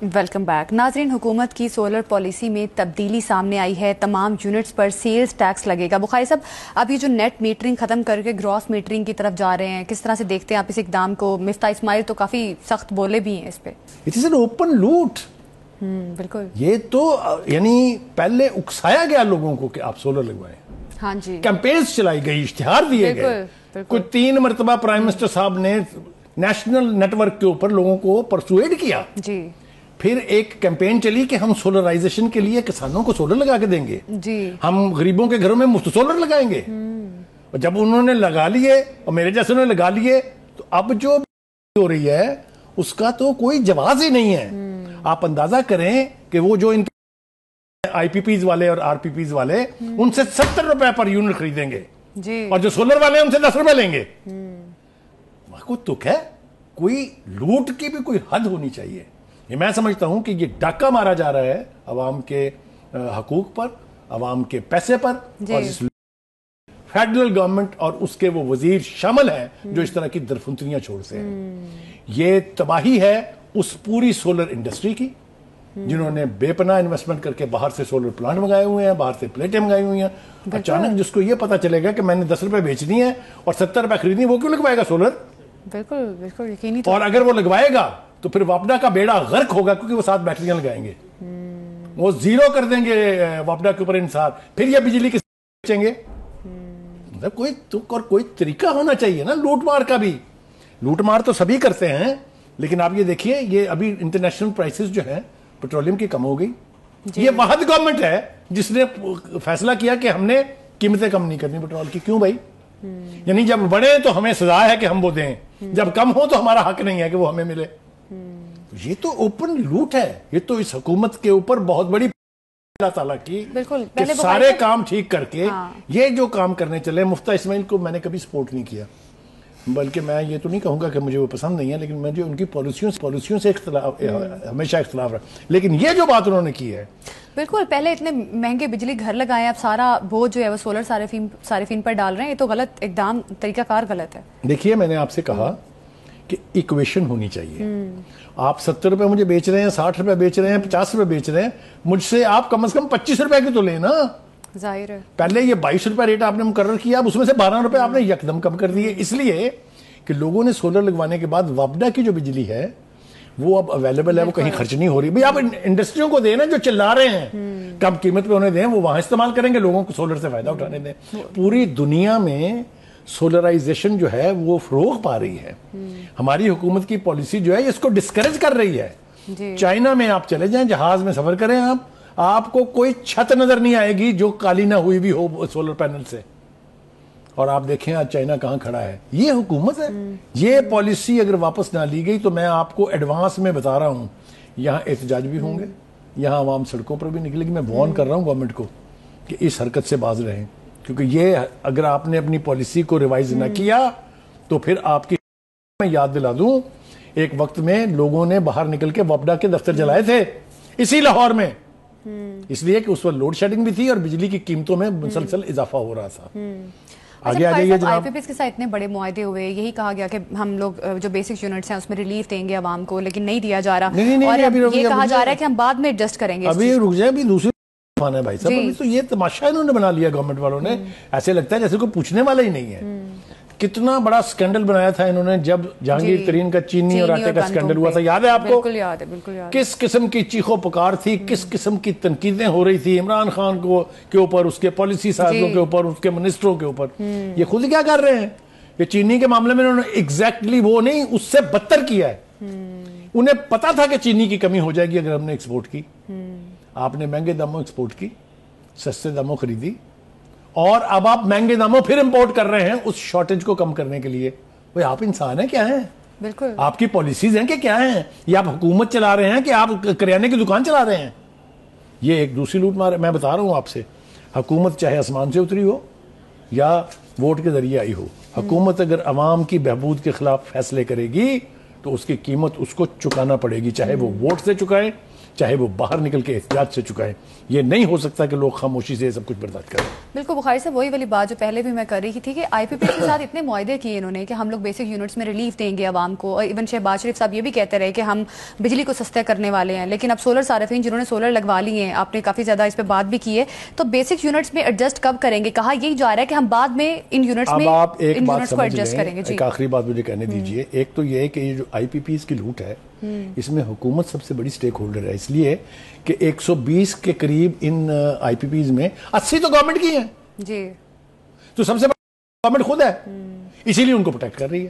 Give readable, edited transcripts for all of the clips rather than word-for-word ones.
Welcome back ناظرین، حکومت کی سولر پالیسی میں تبدیلی سامنے آئی ہے. تمام یونٹس پر سیلز ٹیکس لگے گا. بخاری صاحب، اب یہ جو نیٹ میٹرنگ ختم کر کے گراس میٹرنگ کی طرف جا رہے ہیں، کس طرح سے دیکھتے ہیں آپ اس اقدام کو؟ مفتاح اسماعیل تو کافی سخت بولے بھی ہیں اس پہ. اٹ از این اوپن لوٹ. بالکل. یہ تو یعنی پہلے اکسایا گیا لوگوں کو کہ آپ سولر لگوائیں. ہاں جی. کیمپینز چلائی گئی، اشتہار دیے گئے. کوئی 3 مرتبہ پرائم منسٹر صاحب نے نیشنل نیٹ ورک کے اوپر لوگوں کو پرسویڈ کیا. جی. پھر ایک کیمپین چلی کہ ہم سولرائزیشن کے لیے کسانوں کو سولر لگا کے دیں گے. جی. ہم غریبوں کے گھروں میں مفت سولر لگائیں گے. اور جب انہوں نے لگا لیے اور میرے جیسے انہوں نے لگا لیے تو اب جو ہو رہی ہے اس کا تو کوئی جواز ہی نہیں ہے. آپ اندازہ کریں کہ وہ جو ان آئی پی پیز والے اور آر پی پیز والے ان سے 70 روپے پر یونٹ خریدیں گے. جی. اور جو سولر والے ان سے 10 روپے لیں گے. کوئی تک ہے؟ کوئی لوٹ کی بھی کوئی حد ہونی چاہیے. یہ میں سمجھتا ہوں کہ یہ ڈاکہ مارا جا رہا ہے عوام کے حقوق پر، عوام کے پیسے پر. اور فیڈرل گورنمنٹ اور اس کے وہ وزیر شامل ہیں جو اس طرح کی درفنتریاں چھوڑتے ہیں. یہ تباہی ہے اس پوری سولر انڈسٹری کی جنہوں نے بے پناہ انویسٹمنٹ کر کے باہر سے سولر پلانٹ منگائے ہوئے ہیں، باہر سے پلیٹیں منگائی ہوئی ہیں. اچانک جس کو یہ پتا چلے گا کہ میں نے 10 روپے بیچنی ہے اور 70 روپے خریدنی، وہ کیوں لگوائے گا سولر؟ بالکل بالکل یقینی. اور اگر وہ لگوائے گا تو پھر واپڈا کا بیڑا غرق ہوگا کیونکہ وہ 7 بیٹریاں لگائیں گے. وہ زیرو کر دیں گے واپڈا کے اوپر انحصار. پھر یہ بجلی کس بیچیں گے؟ مطلب کوئی تک اور کوئی طریقہ ہونا چاہیے نا. لوٹ مار کا بھی، لوٹ مار تو سبھی کرتے ہیں، لیکن آپ یہ دیکھیے یہ ابھی انٹرنیشنل پرائسز جو ہیں پیٹرولیم کی کم ہو گئی. یہ واحد گورنمنٹ ہے جس نے فیصلہ کیا کہ ہم نے قیمتیں کم نہیں کرنی پیٹرول کی. کیوں بھائی؟ یعنی جب بڑھے تو ہمیں سزا ہے کہ ہم وہ دیں، جب کم ہو تو ہمارا حق نہیں ہے کہ وہ ہمیں ملے. یہ تو اوپن لوٹ ہے. یہ تو اس حکومت کے اوپر بہت بڑی اللہ تعالیٰ کی کہ سارے کام ٹھیک کر کے یہ جو کام کرنے چلے. مفتاح اسماعیل کو میں نے کبھی سپورٹ نہیں کیا، بلکہ میں یہ تو نہیں کہوں گا کہ مجھے وہ پسند نہیں ہے، لیکن مجھے ان کی پالیسیوں سے ہمیشہ اختلاف رہا. لیکن یہ جو بات انہوں نے کی ہے، بالکل پہلے اتنے مہنگے بجلی گھر لگائے، اب سارا بوجھ جو ہے وہ سولر صارفین پر ڈال رہے ہیں. یہ تو غلط اقدام، طریقہ کار غلط ہے. دیکھیے میں نے آپ سے کہا کہ ایکویشن ہونی چاہیے. آپ 70 روپے مجھے بیچ رہے ہیں، 60 روپے بیچ رہے ہیں، 50 روپے بیچ رہے ہیں، مجھ سے آپ کم از کم 25 روپے کی تو لیں نا. ظاہر ہے. پہلے یہ 22 روپے ریٹ آپ نے مقرر کیا، اب اس میں سے 12 روپے آپ نے یکدم کم کر دیے. اس لیے کہ لوگوں نے سولر لگوانے کے بعد واپڈا کی جو بجلی ہے وہ اب اویلیبل ہے، وہ کہیں خرچ نہیں ہو رہی. بھئی آپ انڈسٹریوں کو دیں نا جو چلا رہے ہیں، کم قیمت پہ انہیں دیں، وہ وہاں استعمال کریں گے، لوگوں کو سولر سے فائدہ اٹھانے دیں. پوری دنیا میں سولرائزیشن جو ہے وہ فروغ پا رہی ہے. ہماری حکومت کی پالیسی جو ہے اس کو ڈسکریج کر رہی ہے. چائنا میں آپ چلے جائیں، جہاز میں سفر کریں، آپ کو کوئی چھت نظر نہیں آئے گی جو کالی نہ ہوئی بھی ہو سولر پینل سے. اور آپ دیکھیں آج چائنا کہاں کھڑا ہے. یہ حکومت ہے. یہ پالیسی اگر واپس نہ لی گئی تو میں آپ کو ایڈوانس میں بتا رہا ہوں یہاں احتجاج بھی ہوں گے، یہاں عوام سڑکوں پر بھی نکلے گی. میں وارن کر رہا ہوں گورنمنٹ کو کہ اس حرکت سے باز رہیں، کیونکہ یہ اگر آپ نے اپنی پالیسی کو ریوائز نہ کیا تو پھر آپ کی میں یاد دلا دوں ایک وقت میں لوگوں نے باہر نکل کے واپڈا کے دفتر جلائے تھے اسی لاہور میں، اس لیے کہ اس وقت لوڈ شیڈنگ بھی تھی اور بجلی کی قیمتوں میں مسلسل اضافہ ہو رہا تھا. آگے آ جائیے جناب. آئی پی پیز کے ساتھ اتنے بڑے معاہدے ہوئے، یہی کہا گیا کہ ہم لوگ جو بیسک یونٹس ہیں اس میں ریلیف دیں گے عوام کو، لیکن نہیں دیا جا رہا. اور یہ کہا جا رہا ہے کہ ہم بعد میں ایڈجسٹ کریں گے. ابھی رک جائیں، ابھی دوسری ہے بھائی صاحب. ابھی تو یہ تماشا انہوں نے بنا لیا گورنمنٹ والوں نے. ایسے لگتا ہے جیسے کوئی پوچھنے والا ہی نہیں ہے. کتنا بڑا سکینڈل بنایا تھا انہوں نے جب جہانگیر ترین کا چینی اور آٹے کا سکینڈل ہوا تھا. یاد ہے آپ کو؟ بالکل یاد ہے، بالکل یاد. کس قسم کی چیخو پکار تھی، کس قسم کی تنقیدیں ہو رہی تھی عمران خان کے اوپر، اس کے پالیسی سازوں کے اوپر، اس کے منسٹروں کے اوپر. یہ خود کیا کر رہے ہیں کہ چینی کے معاملے میں انہوں نے ایگزیکٹلی وہ نہیں، اس سے بدتر کیا ہے. انہیں پتا تھا کہ چینی کی کمی ہو جائے گی اگر ہم نے ایکسپورٹ کی. آپ نے مہنگے داموں ایکسپورٹ کی، سستے داموں خریدی، اور اب آپ مہنگے داموں پھر امپورٹ کر رہے ہیں اس شارٹیج کو کم کرنے کے لیے. بھئی آپ انسان ہیں کیا ہیں؟ بالکل. آپ کی پالیسیز ہیں کہ کیا ہیں؟ یا آپ حکومت چلا رہے ہیں کہ آپ کریانے کی دکان چلا رہے ہیں؟ یہ ایک دوسری لوٹ مار. میں بتا رہا ہوں آپ سے، حکومت چاہے آسمان سے اتری ہو یا ووٹ کے ذریعے آئی ہو، حکومت اگر عوام کی بہبود کے خلاف فیصلے کرے گی تو اس کی قیمت اس کو چکانا پڑے گی، چاہے وہ ووٹ سے چکائے، چاہے وہ باہر نکل کے احتجاج سے چکائیں. یہ نہیں ہو سکتا کہ لوگ خاموشی سے سب کچھ برداشت کریں. بالکل بخاری صاحب وہی والی بات جو پہلے بھی میں کر رہی تھی کہ آئی پی پی کے ساتھ اتنے معاہدے کیے انہوں نے کہ ہم لوگ بیسک یونٹس میں ریلیف دیں گے عوام کو. ایون شہباز شریف صاحب یہ بھی کہتے رہے کہ ہم بجلی کو سستا کرنے والے ہیں. لیکن اب سولر صارفین جنہوں نے سولر لگوا لی ہیں, آپ نے کافی زیادہ اس پہ بات بھی کی ہے, تو بیسک یونٹس میں ایڈجسٹ کب کریں گے؟ کہا یہی جا رہا ہے کہ ہم بعد میں ان یونٹس میں آپ ایک ان بات یونٹس کو سمجھ ایڈجسٹ کریں گے. لیں, ایک آخری بات مجھے کہنے دیجئے. ایک تو یہ ہے کہ یہ جو آئی پی پیز کی لوٹ ہے اس میں حکومت سب سے بڑی سٹیک ہولڈر ہے, اس لیے کہ 120 کے قریب ان آئی پی پیز میں 80 تو گورنمنٹ کی ہیں جی, تو سب سے بڑا گورنمنٹ خود ہے, اسی لیے ان کو پروٹیکٹ کر رہی ہے,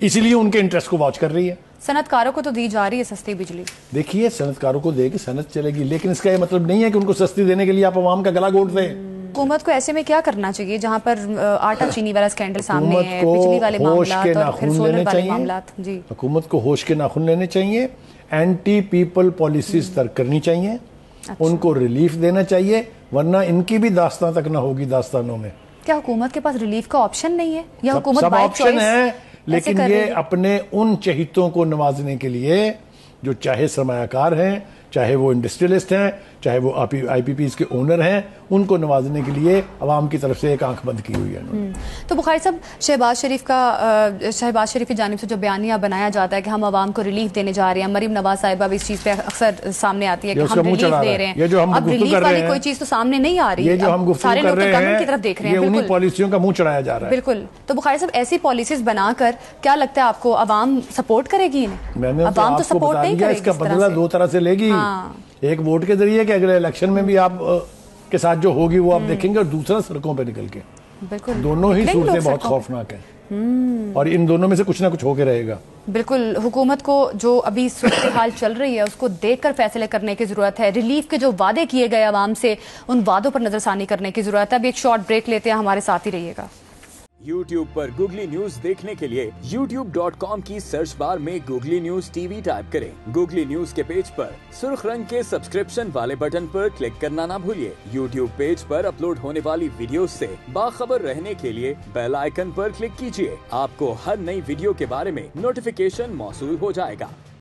اسی لیے ان کے انٹرسٹ کو واچ کر رہی ہے. صنعت کاروں کو تو دی جا رہی ہے سستی بجلی. دیکھیے صنعت کاروں کو دے کے صنعت چلے گی, لیکن اس کا یہ مطلب نہیں ہے کہ ان کو سستی دینے کے لیے آپ عوام کا گلا گھونٹ دیں. حکومت کو ایسے میں کیا کرنا چاہیے جہاں پر آٹا چینی والا سکینڈل سامنے ہے, بجلی والے معاملات اور پھر سولر والے معاملات؟ جی, حکومت کو ہوش کے ناخن لینے چاہیے, اینٹی پیپل پالیسیز ترک کرنی چاہیے, ان کو ریلیف دینا چاہیے, ورنہ ان کی بھی داستان تک نہ ہوگی داستانوں میں. کیا حکومت کے پاس ریلیف کا آپشن نہیں ہے یا حکومت سب بائی آپشن چوائس ہے, لیکن یہ اپنے ان چہیتوں کو نوازنے کے لیے جو چاہے سرمایہ کار ہیں, چاہے وہ انڈسٹریلسٹ ہیں, چاہے وہ آئی پی پیز کے اونر ہیں, ان کو نوازنے کے لیے عوام کی طرف سے ایک آنکھ بند کی ہوئی ہے. تو بخاری صاحب شہباز شریف کی جانب سے جو بیانیہ بنایا جاتا ہے کہ ہم عوام کو ریلیف دینے جا رہے ہیں, مریم نواز صاحبہ بھی اس چیز پہ اکثر سامنے آتی ہے کہ ہم ریلیف دے رہے ہیں, اب ریلیف والی کوئی چیز تو سامنے نہیں آ رہی, یہ جو ہم گفتگو کر رہے ہیں کی طرف دیکھ رہے ہیں, یہ انہی پالیسیوں کا منہ چڑھایا جا رہا ہے. بالکل. تو بخاری صاحب ایسی پالیسیز بنا کر کیا لگتا ہے آپ کو عوام سپورٹ کرے گی انہیں؟ میں نے عوام تو سپورٹ نہیں کرے گی. اس کا بدلہ دو طرح سے لے گی, ایک ووٹ کے ذریعے کہ اگلے الیکشن میں بھی آپ کے ساتھ جو ہوگی وہ آپ دیکھیں گے, اور دوسرا سڑکوں پہ نکل کے. بالکل, دونوں ہی صورتیں بہت خوفناک ہیں اور ان دونوں میں سے کچھ نہ کچھ ہو کے رہے گا. بالکل, حکومت کو جو ابھی صورتحال چل رہی ہے اس کو دیکھ کر فیصلے کرنے کی ضرورت ہے. ریلیف کے جو وعدے کیے گئے عوام سے, ان وعدوں پر نظر ثانی کرنے کی ضرورت ہے. ابھی ایک شارٹ بریک لیتے ہیں, ہمارے ساتھ ہی رہیے گا. یوٹیوب پر گوگلی نیوز دیکھنے کے لیے youtube.com کی سرچ بار میں googly news T V type کریں. گوگلی نیوز کے پیج پر سرخ رنگ کے سبسکرپشن والے بٹن پر کلک کرنا نہ بھولیے. یوٹیوب پیج پر اپلوڈ ہونے والی ویڈیوز سے باخبر رہنے کے لیے بیل آئیکن پر کلک کیجیے. آپ کو ہر نئی ویڈیو کے بارے میں نوٹیفیکیشن موصول ہو جائے گا.